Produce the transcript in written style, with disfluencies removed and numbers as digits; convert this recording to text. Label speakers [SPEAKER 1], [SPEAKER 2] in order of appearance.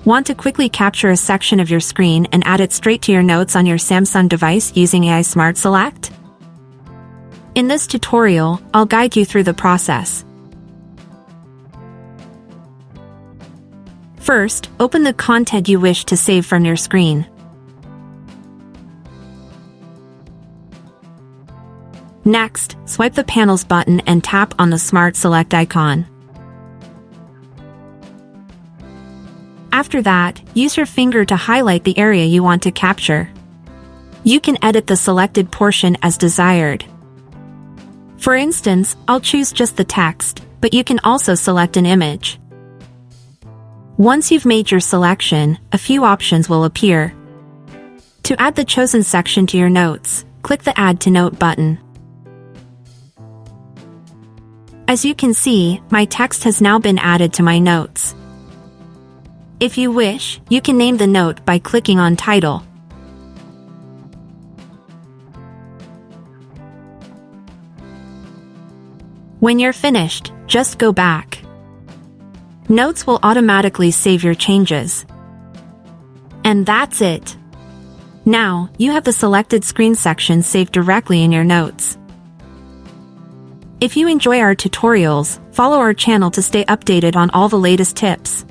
[SPEAKER 1] Want to quickly capture a section of your screen and add it straight to your notes on your Samsung device using AI Smart Select? In this tutorial, I'll guide you through the process. First, open the content you wish to save from your screen. Next, swipe the Panels button and tap on the Smart Select icon. After that, use your finger to highlight the area you want to capture. You can edit the selected portion as desired. For instance, I'll choose just the text, but you can also select an image. Once you've made your selection, a few options will appear. To add the chosen section to your notes, click the Add to Note button. As you can see, my text has now been added to my notes. If you wish, you can name the note by clicking on Title. When you're finished, just go back. Notes will automatically save your changes. And that's it. Now, you have the selected screen section saved directly in your notes. If you enjoy our tutorials, follow our channel to stay updated on all the latest tips.